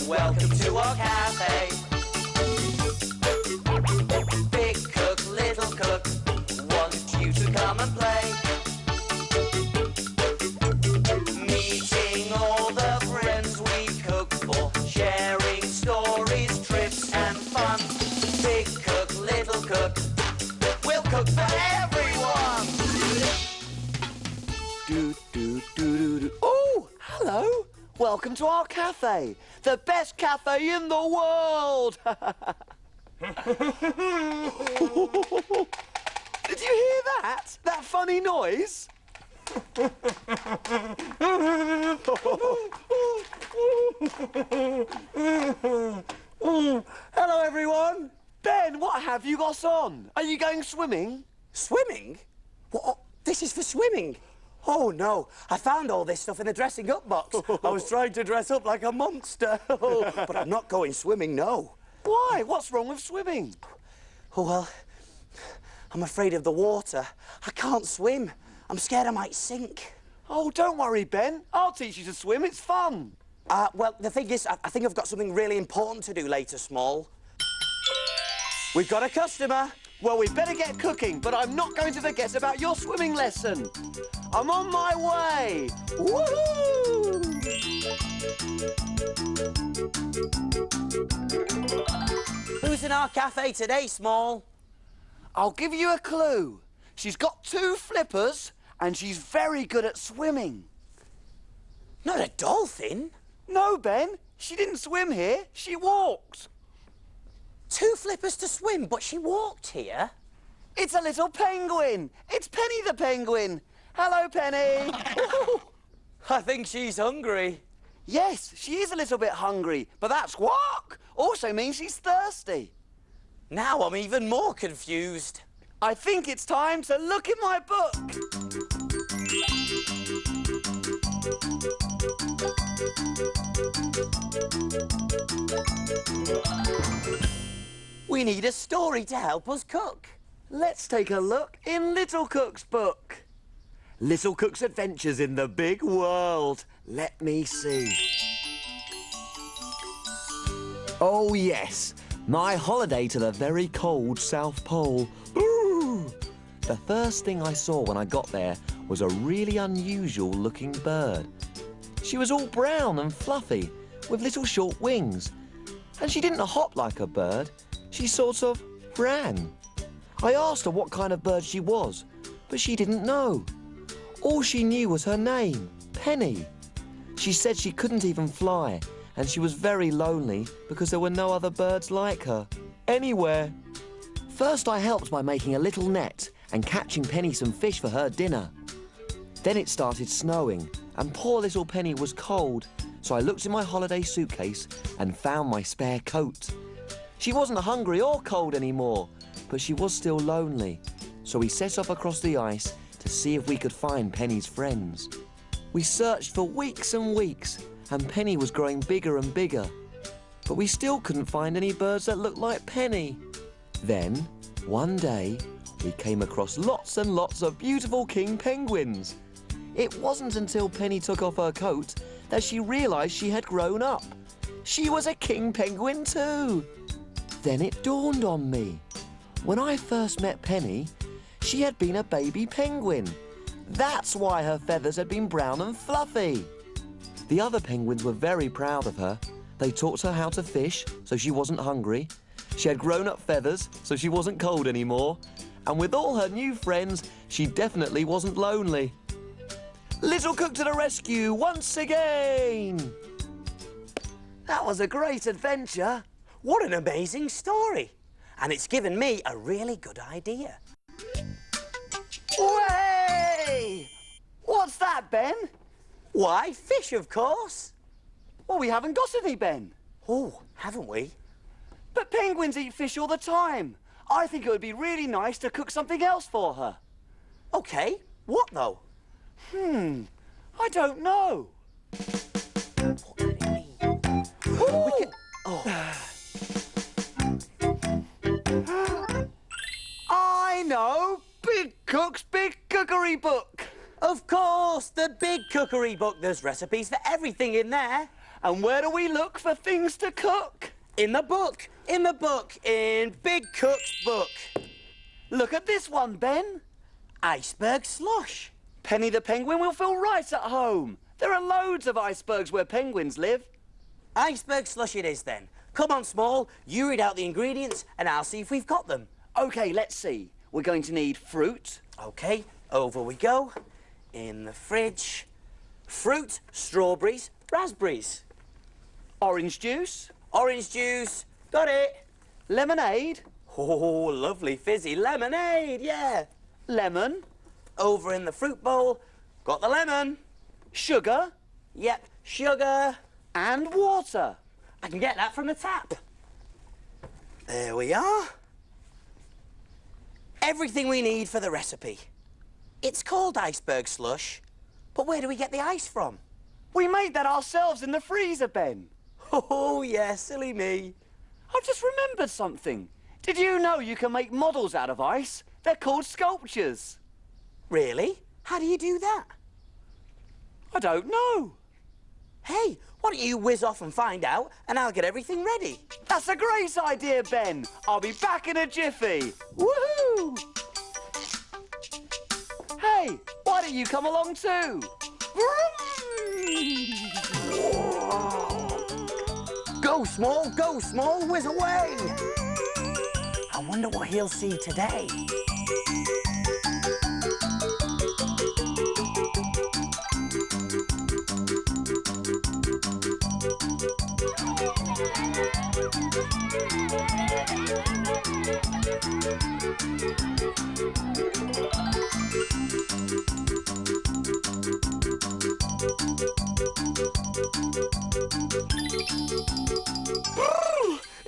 Welcome to our cafe. Big cook, little cook, want you to come and play. Meeting all the friends we cook for, sharing stories, trips and fun. Big cook, little cook, we'll cook for everyone. Oh, hello. Welcome to our cafe, the best cafe in the world. Did you hear that? That funny noise? Hello, everyone. Ben, what have you got on? Are you going swimming? Swimming? What? This is for swimming? Oh, no. I found all this stuff in the dressing up box. I was trying to dress up like a monster. But I'm not going swimming, no. Why? What's wrong with swimming? Oh, well, I'm afraid of the water. I can't swim. I'm scared I might sink. Oh, don't worry, Ben. I'll teach you to swim. It's fun. Well, the thing is, I think I've got something really important to do later, Small. We've got a customer. Well, we better get cooking, but I'm not going to forget about your swimming lesson. I'm on my way. Woohoo! Who's in our cafe today, Small? I'll give you a clue. She's got 2 flippers, and she's very good at swimming. Not a dolphin. No, Ben. She didn't swim here. She walked. 2 flippers to swim, but she walked here? It's a little penguin. It's Penny the penguin. Hello, Penny. I think she's hungry. Yes, she is a little bit hungry, but that squawk also means she's thirsty. Now I'm even more confused. I think it's time to look in my book. We need a story to help us cook. Let's take a look in Little Cook's book. Little Cook's Adventures in the Big World. Let me see. Oh, yes. My holiday to the very cold South Pole. Ooh! The first thing I saw when I got there was a really unusual-looking bird. She was all brown and fluffy, with little short wings. And she didn't hop like a bird. She sort of ran. I asked her what kind of bird she was, but she didn't know. All she knew was her name, Penny. She said she couldn't even fly, and she was very lonely because there were no other birds like her, anywhere. First, I helped by making a little net and catching Penny some fish for her dinner. Then it started snowing, and poor little Penny was cold, so I looked in my holiday suitcase and found my spare coat. She wasn't hungry or cold anymore, but she was still lonely, so we set off across the ice to see if we could find Penny's friends. We searched for weeks and weeks, and Penny was growing bigger and bigger, but we still couldn't find any birds that looked like Penny. Then, one day, we came across lots and lots of beautiful king penguins. It wasn't until Penny took off her coat that she realised she had grown up. She was a king penguin too. Then it dawned on me. When I first met Penny, she had been a baby penguin. That's why her feathers had been brown and fluffy. The other penguins were very proud of her. They taught her how to fish, so she wasn't hungry. She had grown-up feathers, so she wasn't cold anymore. And with all her new friends, she definitely wasn't lonely. Little Cook to the rescue once again! That was a great adventure. What an amazing story. And it's given me a really good idea. Way! What's that, Ben? Why, fish, of course. Well, we haven't got any, Ben. Oh, haven't we? But penguins eat fish all the time. I think it would be really nice to cook something else for her. OK, what though? I don't know. What can it mean? We can... I know! Big Cook's Big Cookery Book. Of course, the Big Cookery Book. There's recipes for everything in there. And where do we look for things to cook? In the book. In the book. In Big Cook's book. Look at this one, Ben. Iceberg slush. Penny the Penguin will feel right at home. There are loads of icebergs where penguins live. Iceberg slush it is then. Come on, Small. You read out the ingredients and I'll see if we've got them. OK, let's see. We're going to need fruit. OK, over we go. In the fridge. Fruit, strawberries, raspberries. Orange juice. Orange juice. Got it. Lemonade. Oh, lovely fizzy lemonade, yeah. Lemon. Over in the fruit bowl. Got the lemon. Sugar. Yep, sugar. And water. I can get that from the tap. There we are. Everything we need for the recipe. It's called iceberg slush, but where do we get the ice from? We made that ourselves in the freezer, Ben. Oh, yeah, silly me. I've just remembered something. Did you know you can make models out of ice? They're called sculptures. Really? How do you do that? I don't know. Hey, why don't you whiz off and find out, and I'll get everything ready. That's a great idea, Ben. I'll be back in a jiffy. Woohoo! Hey, why don't you come along too? Go, Small, whiz away. I wonder what he'll see today.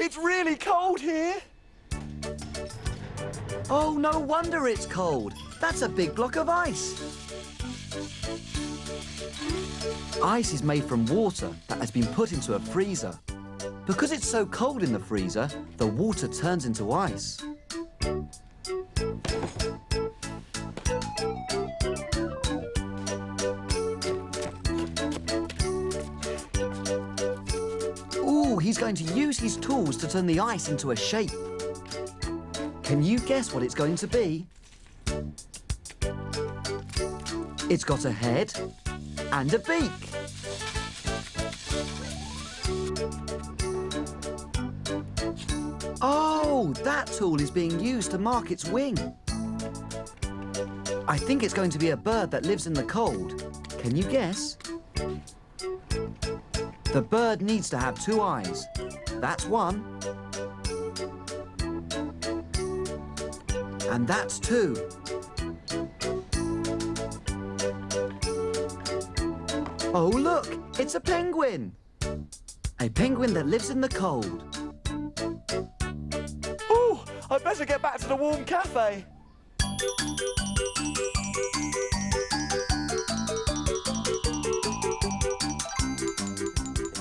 It's really cold here. Oh, no wonder it's cold. That's a big block of ice. Ice is made from water that has been put into a freezer. Because it's so cold in the freezer, the water turns into ice. Ooh, he's going to use his tools to turn the ice into a shape. Can you guess what it's going to be? It's got a head and a beak. Oh, that tool is being used to mark its wing. I think it's going to be a bird that lives in the cold. Can you guess? The bird needs to have 2 eyes. That's 1. And that's 2. Oh, look! It's a penguin! A penguin that lives in the cold. Oh, I'd better get back to the warm cafe.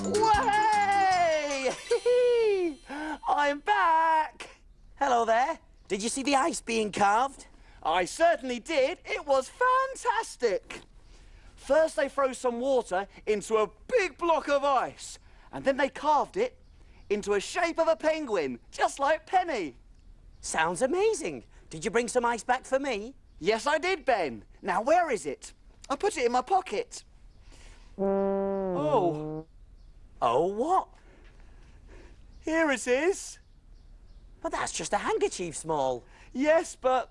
Way! I'm back! Hello there. Did you see the ice being carved? I certainly did. It was fantastic. First they froze some water into a big block of ice, and then they carved it into a shape of a penguin, just like Penny. Sounds amazing. Did you bring some ice back for me? Yes, I did, Ben. Now, where is it? I put it in my pocket. Oh. Oh, what? Here it is. But that's just a handkerchief, Small. Yes, but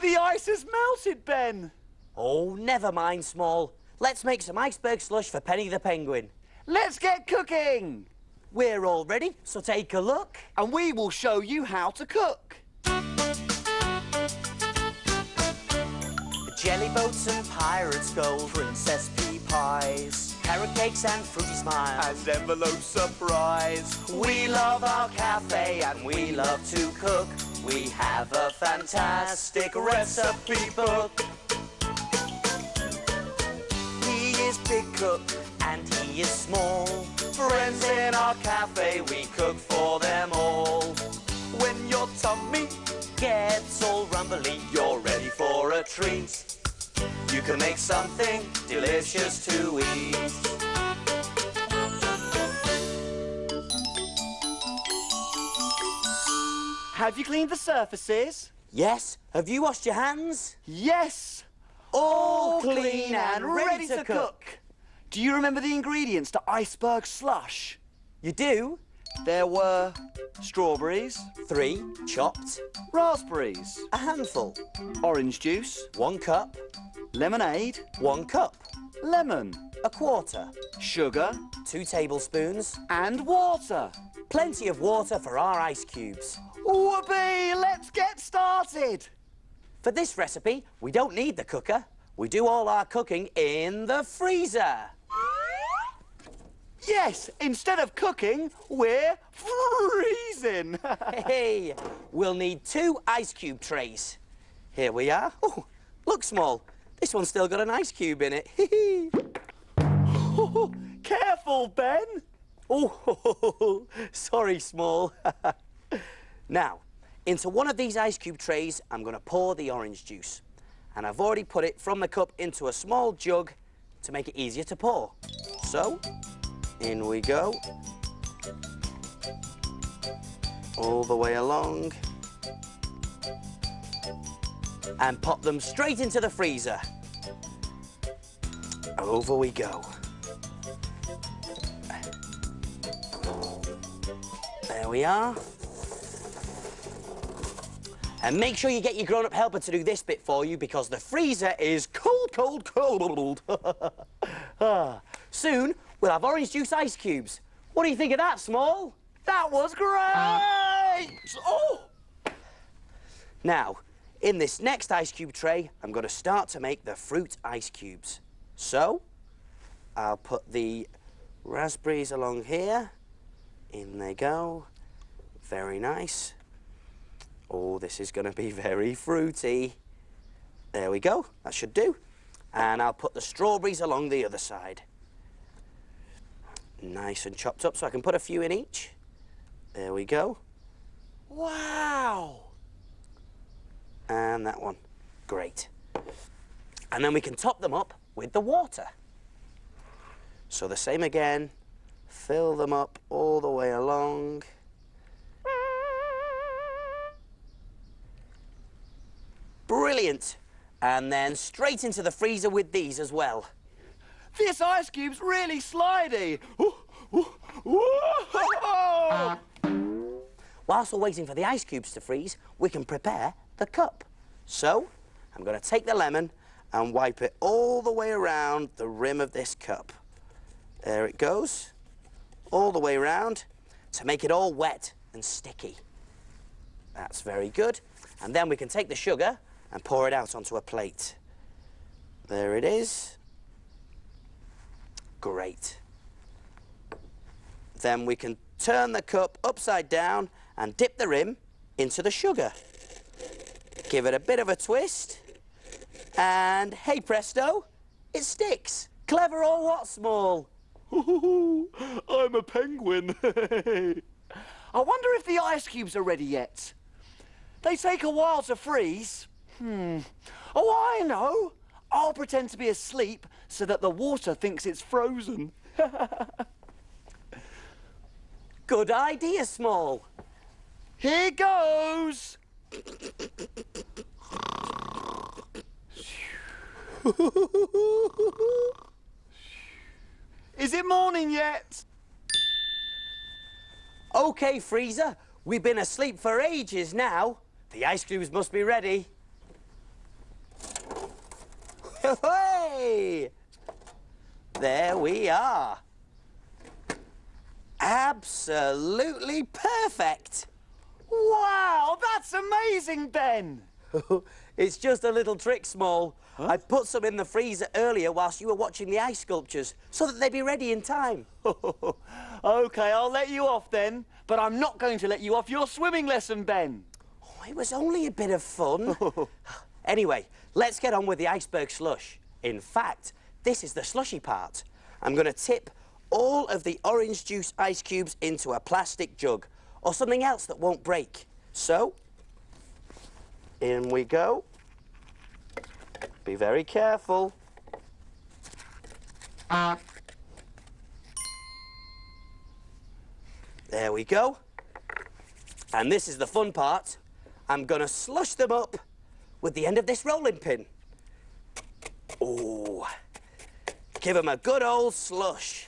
the ice has melted, Ben. Oh, never mind, Small. Let's make some iceberg slush for Penny the Penguin. Let's get cooking. We're all ready, so take a look. And we will show you how to cook. Jelly boats and pirates' gold, princess pea pies, carrot cakes and fruity smiles, And envelope surprise. We love our cafe and we love to cook. We have a fantastic recipe book. He is Big Cook and he is Small. Friends in our cafe, we cook for them all. When your tummy Gets all rumbly, you're ready for a treat. You can make something delicious to eat. Have you cleaned the surfaces? Yes. Have you washed your hands? Yes! All clean and ready to cook. Do you remember the ingredients to iceberg slush? You do? There were strawberries, 3 chopped, raspberries, a handful, orange juice, 1 cup, lemonade, 1 cup, lemon, a quarter, sugar, 2 tablespoons, and water. plenty of water for our ice cubes. Whoopee! Let's get started! For this recipe, we don't need the cooker. We do all our cooking in the freezer. Yes, instead of cooking, we're freezing. Hey, we'll need 2 ice cube trays. Here we are. Oh, look, Small. This one's still got an ice cube in it. Careful, Ben. Oh, sorry, Small. Now, into one of these ice cube trays, I'm going to pour the orange juice. And I've already put it from the cup into a small jug to make it easier to pour. So, in we go. All the way along. And pop them straight into the freezer. Over we go. There we are. And make sure you get your grown-up helper to do this bit for you because the freezer is cold, cold, cold. Soon, we'll have orange juice ice cubes. What do you think of that, Small? That was great! Oh! Now, in this next ice cube tray, I'm going to start to make the fruit ice cubes. So, I'll put the raspberries along here. In they go. Very nice. Oh, this is going to be very fruity. There we go. That should do. And I'll put the strawberries along the other side. Nice and chopped up, so I can put a few in each. There we go. Wow! And that one. Great. And then we can top them up with the water. So the same again. Fill them up all the way along. Brilliant. And then straight into the freezer with these as well. This ice cube's really slidey. Whoa! Whilst we're waiting for the ice cubes to freeze, we can prepare the cup. So, I'm going to take the lemon and wipe it all the way around the rim of this cup. There it goes. All the way around to make it all wet and sticky. That's very good. And then we can take the sugar and pour it out onto a plate. There it is. Great. Then we can turn the cup upside down and dip the rim into the sugar. Give it a bit of a twist. And hey presto, it sticks. Clever or what, Small? I'm a penguin. I wonder if the ice cubes are ready yet. They take a while to freeze. Oh, I know. I'll pretend to be asleep so that the water thinks it's frozen. Good idea, Small. Here goes. Is it morning yet? OK, freezer. We've been asleep for ages now. The ice cubes must be ready. Hey! There we are. Absolutely perfect. Wow, that's amazing, Ben. It's just a little trick, Small. Huh? I put some in the freezer earlier whilst you were watching the ice sculptures so that they'd be ready in time. OK, I'll let you off then, but I'm not going to let you off your swimming lesson, Ben. Oh, it was only a bit of fun. Anyway, let's get on with the iceberg slush. In fact, this is the slushy part. I'm going to tip all of the orange juice ice cubes into a plastic jug or something else that won't break. So, in we go. Be very careful. There we go. And this is the fun part. I'm going to slush them up with the end of this rolling pin. Oh, give them a good old slush.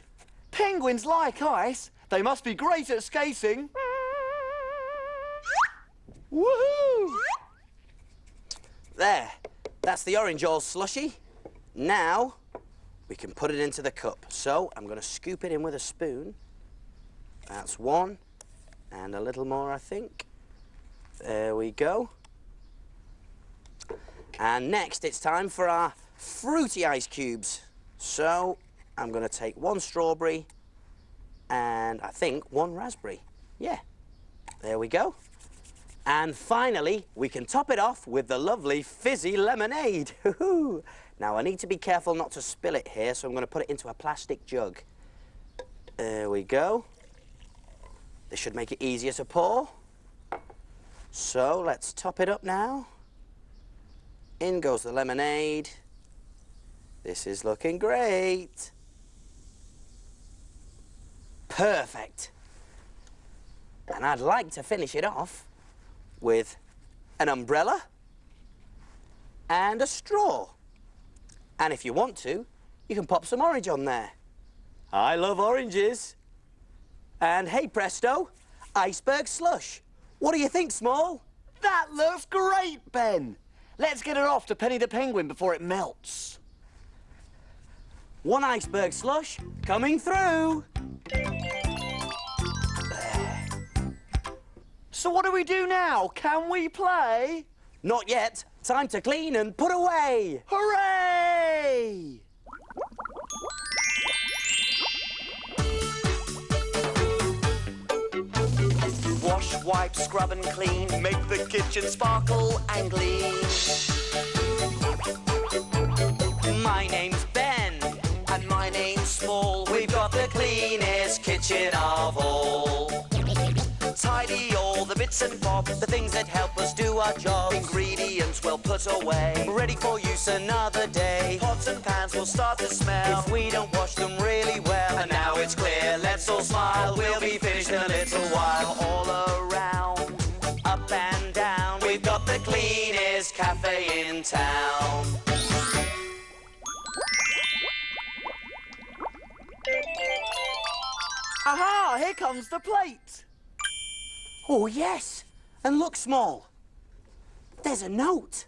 Penguins like ice. They must be great at skating. Woohoo! There, that's the orange all slushy. Now, we can put it into the cup. So, I'm going to scoop it in with a spoon. That's one, and a little more, I think. There we go. And next, it's time for our fruity ice cubes. So, I'm going to take one strawberry and I think one raspberry. Yeah, there we go. And finally, we can top it off with the lovely fizzy lemonade. Now, I need to be careful not to spill it here, so I'm going to put it into a plastic jug. There we go. This should make it easier to pour. So, let's top it up now. In goes the lemonade. This is looking great. Perfect. And I'd like to finish it off with an umbrella and a straw. And if you want to, you can pop some orange on there. I love oranges. And hey presto, iceberg slush. What do you think, Small? That looks great, Ben. Let's get it off to Penny the Penguin before it melts. One iceberg slush coming through. So what do we do now? Can we play? Not yet. Time to clean and put away. Hooray! Wash, wipe, scrub and clean. Make the kitchen sparkle and gleam. My name's Ben. And my name's Small. We've got the cleanest kitchen of all. Tidy all the bits and bobs, The things that help us do our jobs. ingredients well put away. Ready for use another day. Pots and pans will start to smell. If we don't wash them really well. And now it's clear, let's all smile. We'll be finished in a little while. All around, Up and down. we've got the cleanest cafe in town. Aha! Here comes the plate. Oh, yes. And look, Small. There's a note.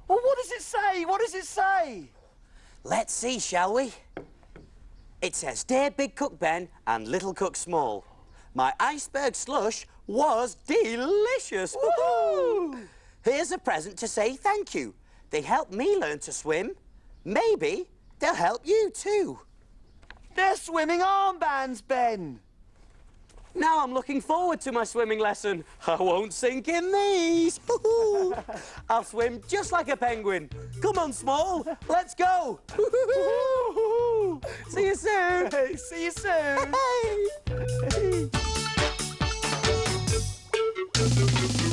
Well, what does it say? What does it say? Let's see, shall we? It says, Dear Big Cook Ben and Little Cook Small, my iceberg slush was delicious. Woohoo! Here's a present to say thank you. They helped me learn to swim. Maybe they'll help you too. They're swimming armbands, Ben. Now I'm looking forward to my swimming lesson. I won't sink in these. I'll swim just like a penguin. Come on, Small. Let's go. See you soon. Hey, see you soon.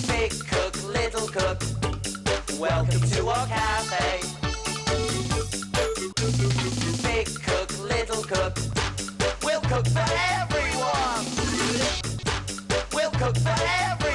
Big cook, little cook, welcome to our cafe. Big cook, little cook, we'll cook for everyone. We'll cook for everyone.